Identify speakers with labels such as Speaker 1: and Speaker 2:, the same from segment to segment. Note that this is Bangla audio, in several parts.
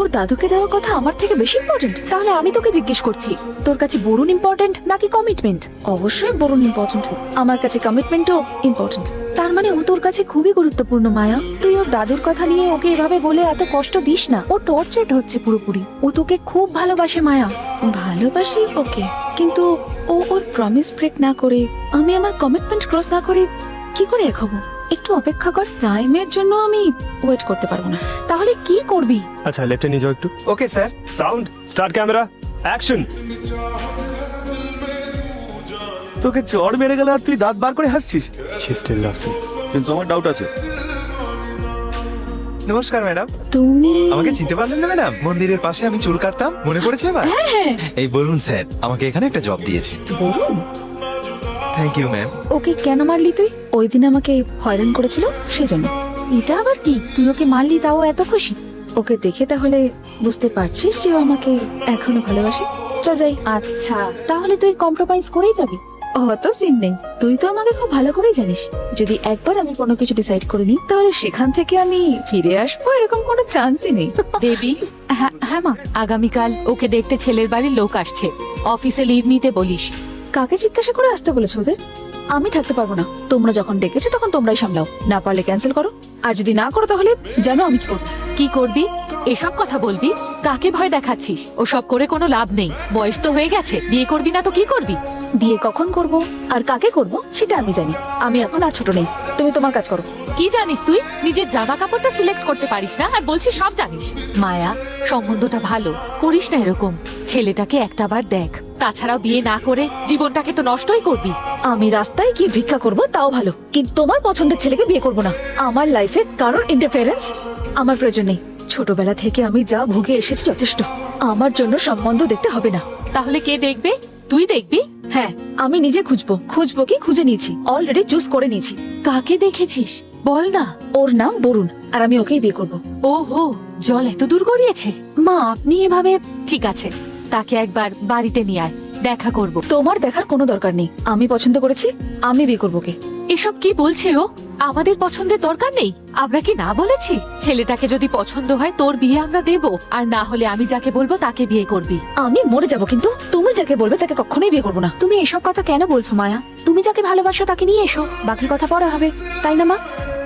Speaker 1: তোর দাদুকে দেওয়া কথা আমার থেকে বেশি ইম্পর্টেন্ট? তাহলে আমি তোকে জিজ্ঞেস করছি, তোর কাছে বরুণ ইম্পর্টেন্ট নাকি কমিটমেন্ট? অবশ্যই বরুণ ইম্পর্টেন্ট, আমার কাছে কমিটমেন্টও ইম্পর্টেন্ট। তার মানে ও তোর কাছে খুবই গুরুত্বপূর্ণ মায়া। তুই ওর দাদুর কথা নিয়ে ওকে এভাবে বলে এত কষ্ট দিস না, ও টর্চার্ড হচ্ছে পুরোপুরি। ও তোকে খুব ভালোবাসে মায়া। ভালোবাসি ওকে, কিন্তু ও ওর প্রমিস ব্রেক না করে, আমি আমার কমিটমেন্ট ক্রস না করে কি করে এগোবো? একটু অপেক্ষা কর, টাইমের জন্য আমি ওয়েট করতে পারবো না। তাহলে কি করবি?
Speaker 2: আচ্ছা লেফটে নিয়ে যাও একটু।
Speaker 3: Okay sir.
Speaker 2: Sound start, camera action.
Speaker 3: তোকে চড় মেরে গেলে আর তুই দাঁত বার করে হাসছিস?
Speaker 2: She still loves me.
Speaker 3: কিন্তু আমার ডাউট আছে।
Speaker 4: নমস্কার ম্যাডাম,
Speaker 1: তুমি
Speaker 4: আমাকে চিনতে পারলেন না ম্যাডাম? মন্দিরের পাশে আমি চুল কাটতাম, মনে পড়েছে এবার? এই বলুন স্যার, আমাকে এখানে একটা জব দিয়েছে।
Speaker 1: Varun?
Speaker 4: Thank you ma'am.
Speaker 1: Okay কেন মারলি তুই? ওই দিন আমাকে হয়রান করেছিল সেজন্য। এটা আবার কি? তুই ওকে মারলি তাও এত খুশি? ওকে দেখে তাহলে বুঝতে পারছিস যে ও আমাকে এখনো ভালোবাসে। চল যাই। আচ্ছা, তাহলে তুই কম্প্রোমাইজ করেই যাবি? অত সিন নেই, তুই তো আমাকে খুব ভালো করেই জানিস। যদি একবার আমি কোনো কিছু ডিসাইড করে নিই, তাহলে সেখান থেকে আমি ফিরে আসবো এরকম কোনো চান্সই নেই।
Speaker 5: দেবী, হ্যাঁ মা, আগামীকাল ওকে দেখতে ছেলের বাড়ির লোক আসছে, অফিসে লিভ নিতে বলিস।
Speaker 1: কাকে জিজ্ঞাসা করে আসতে বলেছো ওদের? আমি থাকতে পারবো না। তোমরা যখন ডেকেছো তখন তোমরাই সামলাও, না পারলে ক্যান্সেল করো। আর যদি না করো তাহলে জানো আমি কি করবো।
Speaker 5: কি করবি? এসব কথা বলবি? কাকে ভয় দেখাচ্ছিস? ওসব করে কোনো লাভ নেই, বয়স তো হয়ে গেছে। বিয়ে করবি না তো কি করবি?
Speaker 1: বিয়ে কখন করব আর কাকে করব সেটা আমি জানি। আমি এখন আর ছোট নেই, তুমি তোমার কাজ করো।
Speaker 5: কি জানিস তুই? নিজের জামা কাপড়টা সিলেক্ট করতে পারিস না আর বলছিস সব জানিস। মায়া, সম্বন্ধটা ভালো, করিস না এরকম। ছেলেটাকে একটাবার দেখ, তাছাড়াও বিয়ে না করে জীবনটাকে তো নষ্টই করবি।
Speaker 1: আমি রাস্তায় কি ভিক্ষা করব তাও ভালো, কিন্তু তোমার পছন্দের ছেলেকে বিয়ে করব না। আমার লাইফে কারোর ইন্টারফেরেন্স আমার প্রয়োজন নেই। ছোটবেলা থেকে আমি যা ভুগে এসেছি যথেষ্ট। আমার জন্য সম্বন্ধ দেখতে হবে না।
Speaker 5: তাহলে কে দেখবে? তুই দেখবি?
Speaker 1: হ্যাঁ, আমি নিজে খুঁজবো কি খুঁজে নিয়েছি, অলরেডি চুজ করে নিয়েছি।
Speaker 5: কাকে দেখেছিস বল না।
Speaker 1: ওর নাম বরুণ, আর আমি ওকেই বিয়ে করব।
Speaker 5: ওহো, জল এত দূর গড়িয়েছে।
Speaker 1: মা, আপনি এভাবে।
Speaker 5: ঠিক আছে, তাকে একবার বাড়িতে নিয়ে আয়, দেখা করব।
Speaker 1: তোমার দেখার কোনো দরকার নেই, আমি পছন্দ করেছি, আমি বিয়ে করবো কে।
Speaker 5: এসব কি বলছে ও? আমাদের পছন্দের দরকার নেই? আমরা কি না বলেছি? ছেলেটাকে যদি পছন্দ হয় তোর বিয়ে আমরা দেব, আর না হলে আমি যাকে বলবো তাকে বিয়ে করবি।
Speaker 1: আমি মরে যাব, কিন্তু তুমি যাকে বলবে তাকে কখনোই বিয়ে করবো না। তুমি এসব কথা কেন বলছো মায়া? তুমি যাকে ভালোবাসো তাকে নিয়ে এসো, বাকি কথা পরে হবে, তাই না মা?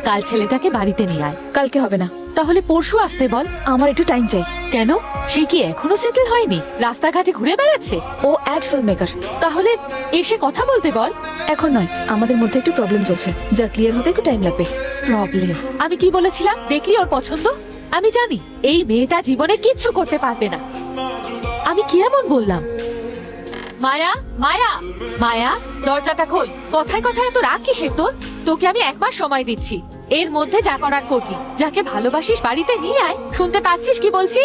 Speaker 5: কাল ছেলেটাকে বাড়িতে নিয়ে আয়।
Speaker 1: কালকে হবে না,
Speaker 5: তাহলে পরশু আসতে বল।
Speaker 1: আমার একটু টাইম চাই।
Speaker 5: কেন? সে কি এখনো সেটেল হয়নি? রাস্তাঘাটে ঘুরে বেড়াচ্ছে?
Speaker 1: ও অ্যাড ফিল্ম মেকার।
Speaker 5: তাহলে এসে কথা বলতে বল।
Speaker 1: এখন নয়, আমাদের মধ্যে একটু প্রবলেম চলছে, যা ক্লিয়ার হতে একটু টাইম লাগবে।
Speaker 5: প্রবলেম? আমি কি বলেছিলাম? দেখলি ওর পছন্দ? আমি জানি এই মেয়েটা জীবনে কিচ্ছু করতে পারবে না। আমি কি এমন বললাম? মায়া, মায়া, মায়া, দরজাটা খোল। কথায় কথায় এত রাগ কিসের তোর? তোকে আমি একবার সময় দিচ্ছি, এর মধ্যে যা করার করবি। যাকে ভালোবাসিস বাড়িতে নিয়ে আয়। শুনতে পাচ্ছিস কি বলছি?